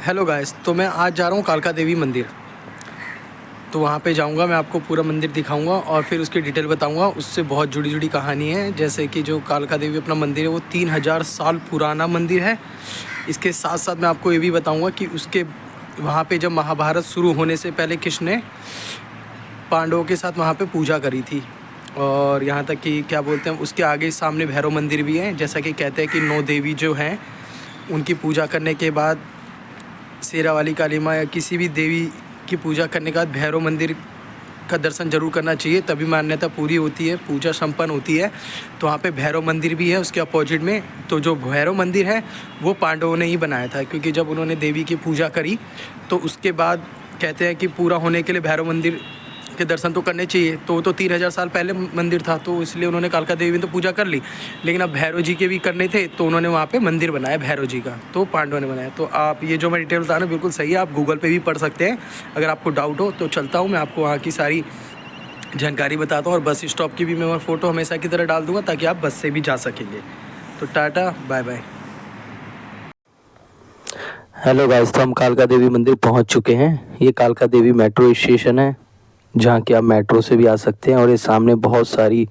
Hello guys, तो मैं आज जा रहा हूँ कालका देवी मंदिर। तो वहाँ पे जाऊँगा, मैं आपको पूरा मंदिर दिखाऊँगा और फिर उसकी डिटेल बताऊँगा। उससे बहुत जुड़ी जुड़ी कहानी है, जैसे कि जो कालका देवी अपना मंदिर है वो 3000 साल पुराना मंदिर है। इसके साथ साथ मैं आपको ये भी बताऊँगा कि उसके वहाँ पे जब महाभारत शुरू होने से पहले किसने ने पांडवों के साथ वहाँ पे पूजा करी थी। और यहाँ तक कि क्या बोलते हैं, उसके आगे सामने भैरव मंदिर भी है। जैसा कि कहते हैं कि 9 देवी जो हैं उनकी पूजा करने के बाद, शेरा वाली काली माँ या किसी भी देवी की पूजा करने के बाद भैरव मंदिर का दर्शन ज़रूर करना चाहिए, तभी मान्यता पूरी होती है, पूजा संपन्न होती है। तो वहाँ पे भैरव मंदिर भी है उसके अपोजिट में। तो जो भैरव मंदिर है वो पांडवों ने ही बनाया था, क्योंकि जब उन्होंने देवी की पूजा करी तो उसके बाद कहते हैं कि पूरा होने के लिए भैरव मंदिर के दर्शन तो करने चाहिए। तो वो तो 3000 साल पहले मंदिर था, तो इसलिए उन्होंने कालका देवी में तो पूजा कर ली, लेकिन अब भैरव जी के भी करने थे तो उन्होंने वहाँ पे मंदिर बनाया भैरव जी का, तो पांडवों ने बनाया। तो आप ये जो मैं डिटेल बता रहा हूँ बिल्कुल सही है, आप गूगल पे भी पढ़ सकते हैं अगर आपको डाउट हो। तो चलता हूँ, मैं आपको वहाँ की सारी जानकारी बताता हूँ और बस स्टॉप की भी मैं फ़ोटो हमेशा की तरह डाल दूँगा ताकि आप बस से भी जा सकेंगे। तो ta ta bye bye. Hello guys, तो हम कालका देवी मंदिर पहुंच चुके हैं। ये कालका देवी मेट्रो स्टेशन है, जहां कि आप मेट्रो से भी आ सकते हैं। और ये सामने बहुत सारी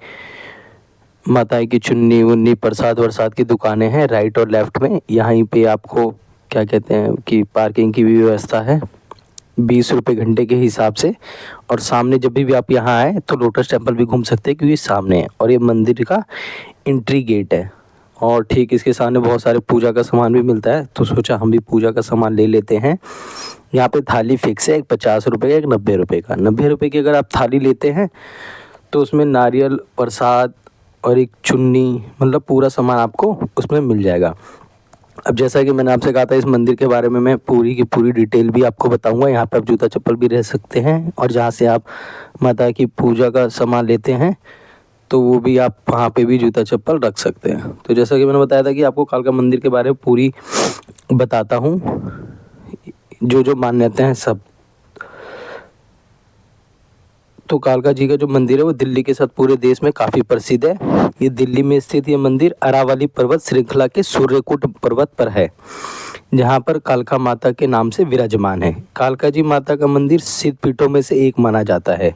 माताएं की चुन्नी उन्नी प्रसाद वरसाद की दुकानें हैं राइट और लेफ्ट में। यहीं पे आपको क्या कहते हैं कि पार्किंग की भी व्यवस्था है 20 रुपये घंटे के हिसाब से। और सामने जब भी आप यहाँ आए तो लोटस टेम्पल भी घूम सकते हैं, क्योंकि सामने है और ये मंदिर का एंट्री गेट है। और ठीक इसके सामने बहुत सारे पूजा का सामान भी मिलता है, तो सोचा हम भी पूजा का सामान ले लेते हैं। यहाँ पे थाली फिक्स है, एक 50 रुपये का, एक 90 रुपये का। 90 रुपये की अगर आप थाली लेते हैं तो उसमें नारियल प्रसाद और एक चुन्नी, मतलब पूरा सामान आपको उसमें मिल जाएगा। अब जैसा कि मैंने आपसे कहा था, इस मंदिर के बारे में मैं पूरी की पूरी डिटेल भी आपको बताऊंगा। यहाँ पे आप जूता चप्पल भी रह सकते हैं, और जहाँ से आप माता की पूजा का सामान लेते हैं तो वो भी आप वहाँ पे भी जूता चप्पल रख सकते हैं। तो जैसा कि मैंने बताया था कि आपको कालका मंदिर के बारे में पूरी बताता हूँ, जो जो मान्यता हैं सब। तो कालका जी का जो मंदिर है वो दिल्ली के साथ पूरे देश में काफ़ी प्रसिद्ध है। ये दिल्ली में स्थित ये मंदिर अरावली पर्वत श्रृंखला के सूर्यकुट पर्वत पर है, जहाँ पर कालका माता के नाम से विराजमान है। कालका जी माता का मंदिर सिद्ध पीठों में से एक माना जाता है।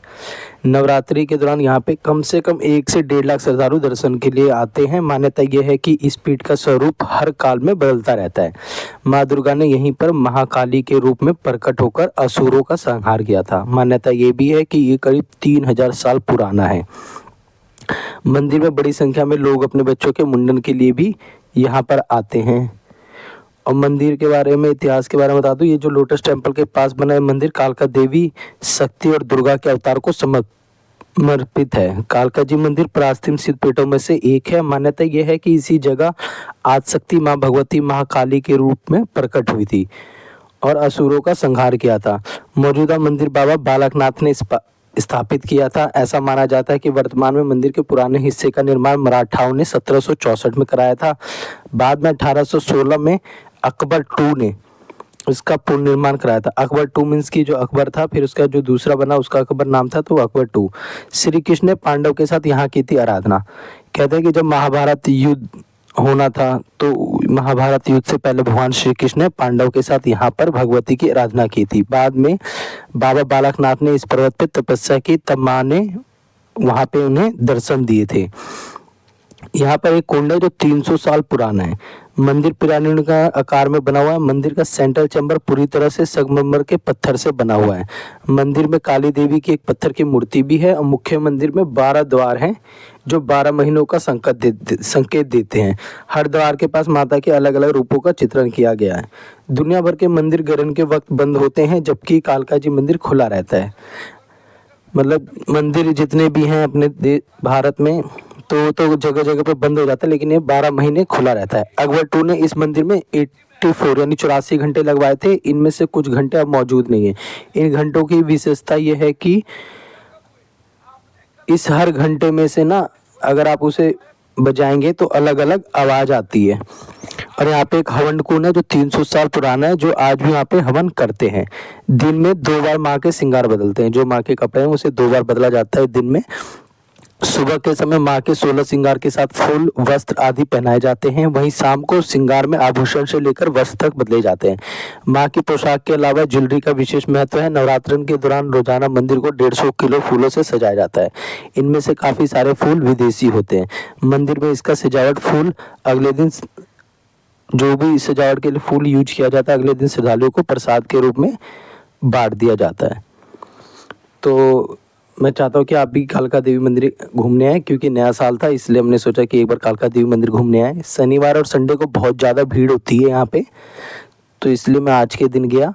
नवरात्रि के दौरान यहाँ पे कम से कम 1 से 1.5 लाख श्रद्धालु दर्शन के लिए आते हैं। मान्यता यह है कि इस पीठ का स्वरूप हर काल में बदलता रहता है। माँ दुर्गा ने यहीं पर महाकाली के रूप में प्रकट होकर असुरों का संहार किया था। मान्यता ये भी है कि ये करीब 3000 साल पुराना है। मंदिर में बड़ी संख्या में लोग अपने बच्चों के मुंडन के लिए भी यहाँ पर आते हैं। और मंदिर के बारे में, इतिहास के बारे में बता दूं, ये जो लोटस टेम्पल के पास बना है मंदिर कालका देवी, शक्ति और दुर्गा के अवतार को समर्पित है। कालका जी मंदिर प्राचीन सिद्ध पीठों में से एक है। मान्यता यह है कि इसी जगह आदिशक्ति माँ भगवती महाकाली के रूप में प्रकट हुई थी और असुरों का संहार किया था। मौजूदा मंदिर बाबा बालकनाथ ने स्थापित किया था। ऐसा माना जाता है कि वर्तमान में मंदिर के पुराने हिस्से का निर्माण मराठाओं ने 1764 में कराया था। बाद में 1816 में अकबर टू ने इसका पुनर्निर्माण कराया था। अकबर टू मीन्स की जो अकबर था, फिर उसका जो दूसरा बना उसका अकबर नाम था, तो अकबर टू। श्री कृष्ण ने पांडव के साथ यहाँ की थी आराधना। कहते हैं कि जब महाभारत युद्ध होना था तो महाभारत युद्ध से पहले भगवान श्री कृष्ण ने पांडव के साथ यहाँ पर भगवती की आराधना की थी। बाद में बाबा बालकनाथ ने इस पर्वत पे तपस्या की, तब माँ ने वहाँ पे उन्हें दर्शन दिए थे। यहाँ पर एक कुंड है जो 300 साल पुराना है। मंदिर पिरामिड का आकार में बना हुआ है। मंदिर का सेंट्रल चैम्बर पूरी तरह से संगमरमर के पत्थर से बना हुआ है। मंदिर में काली देवी की एक पत्थर की मूर्ति भी है और मुख्य मंदिर में 12 द्वार हैं जो 12 महीनों का संकेत देते हैं। हर द्वार के पास माता के अलग अलग रूपों का चित्रण किया गया है। दुनिया भर के मंदिर ग्रहण के वक्त बंद होते हैं, जबकि कालका जी मंदिर खुला रहता है। मतलब मंदिर जितने भी हैं अपने भारत में तो जगह जगह पे बंद हो जाता है, लेकिन ये 12 महीने खुला रहता है। अकबर टू ने इस मंदिर में 84 यानी 84 घंटे लगवाए थे। इनमें से कुछ घंटे अब मौजूद नहीं है। इन घंटों की विशेषता ये है कि इस हर घंटे में से ना, अगर आप उसे बजाएंगे तो अलग अलग आवाज आती है। और यहाँ पे एक हवन कुंड है जो 300 साल पुराना है, जो आज भी यहाँ पे हवन करते हैं। दिन में 2 बार माँ के श्रृंगार बदलते हैं। जो माँ के कपड़े हैं उसे 2 बार बदला जाता है दिन में। सुबह के समय मां के 16 श्रृंगार के साथ फूल वस्त्र आदि पहनाए जाते हैं। वहीं शाम को श्रृंगार में आभूषण से लेकर वस्त्र तक बदले जाते हैं। मां की पोशाक के अलावा ज्वेलरी का विशेष महत्व है। नवरात्रन के दौरान रोजाना मंदिर को 150 किलो फूलों से सजाया जाता है। इनमें से काफी सारे फूल विदेशी होते हैं। मंदिर में इसका सजावट फूल अगले दिन, जो भी सजावट के लिए फूल यूज किया जाता है, अगले दिन श्रद्धालुओं को प्रसाद के रूप में बांट दिया जाता है। तो मैं चाहता हूँ कि आप भी कालका देवी मंदिर घूमने आए, क्योंकि नया साल था इसलिए हमने सोचा कि एक बार कालका देवी मंदिर घूमने आए। शनिवार और संडे को बहुत ज़्यादा भीड़ होती है यहाँ पे, तो इसलिए मैं आज के दिन गया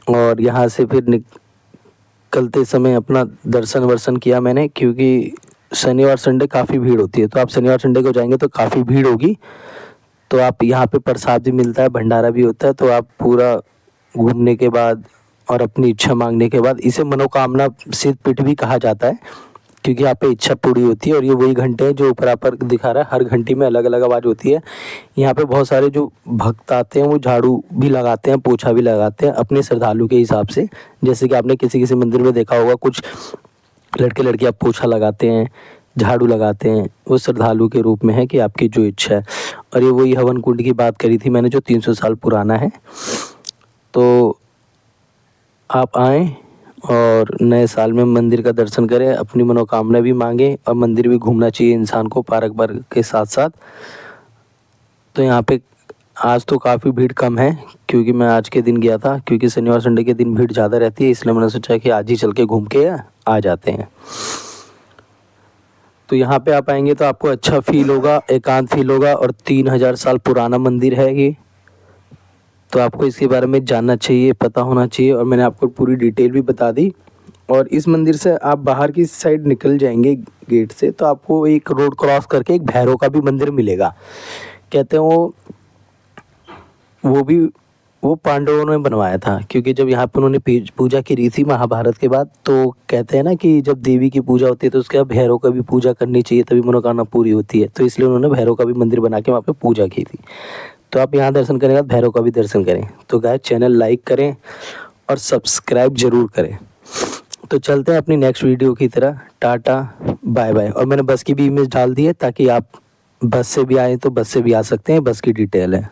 और यहाँ से फिर निकलते समय अपना दर्शन वर्शन किया मैंने, क्योंकि शनिवार संडे काफ़ी भीड़ होती है। तो आप शनिवार संडे को जाएंगे तो काफ़ी भीड़ होगी। तो आप यहाँ पे प्रसाद भी मिलता है, भंडारा भी होता है। तो आप पूरा घूमने के बाद और अपनी इच्छा मांगने के बाद, इसे मनोकामना सिद्ध पीठ भी कहा जाता है, क्योंकि यहाँ पे इच्छा पूरी होती है। और ये वही घंटे हैं जो ऊपर पर दिखा रहा है, हर घंटी में अलग अलग आवाज़ होती है। यहाँ पे बहुत सारे जो भक्त आते हैं वो झाड़ू भी लगाते हैं, पोछा भी लगाते हैं अपने श्रद्धालु के हिसाब से। जैसे कि आपने किसी किसी मंदिर में देखा होगा, कुछ लड़के लड़कियाँ पोछा लगाते हैं, झाड़ू लगाते हैं, वो श्रद्धालु के रूप में है कि आपकी जो इच्छा है। और ये वही हवन कुंड की बात करी थी मैंने, जो 300 साल पुराना है। तो आप आएँ और नए साल में मंदिर का दर्शन करें, अपनी मनोकामना भी मांगें। और मंदिर भी घूमना चाहिए इंसान को पार्क वार्क के साथ साथ। तो यहाँ पे आज तो काफ़ी भीड़ कम है, क्योंकि मैं आज के दिन गया था, क्योंकि शनिवार संडे के दिन भीड़ ज़्यादा रहती है, इसलिए मैंने सोचा कि आज ही चल के घूम के आ जाते हैं। तो यहाँ पे आप आएंगे तो आपको अच्छा फील होगा, एकांत फील होगा। और 3000 साल पुराना मंदिर है ये, तो आपको इसके बारे में जानना चाहिए, पता होना चाहिए। और मैंने आपको पूरी डिटेल भी बता दी। और इस मंदिर से आप बाहर की साइड निकल जाएंगे गेट से, तो आपको एक रोड क्रॉस करके एक भैरव का भी मंदिर मिलेगा। कहते हैं वो पांडवों ने बनवाया था, क्योंकि जब यहाँ पे उन्होंने पूजा की थी महाभारत के बाद, तो कहते हैं ना कि जब देवी की पूजा होती है तो उसके बाद भैरव का भी पूजा करनी चाहिए, तभी मनोकामना पूरी होती है। तो इसलिए उन्होंने भैरव का भी मंदिर बना के वहाँ पे पूजा की थी। तो आप यहाँ दर्शन करने के बाद भैरव का भी दर्शन करें। तो गाइस, चैनल लाइक करें और सब्सक्राइब जरूर करें। तो चलते हैं अपनी नेक्स्ट वीडियो की तरह। Ta ta bye bye. और मैंने बस की भी इमेज डाल दी है, ताकि आप बस से भी आए तो बस से भी आ सकते हैं, बस की डिटेल है।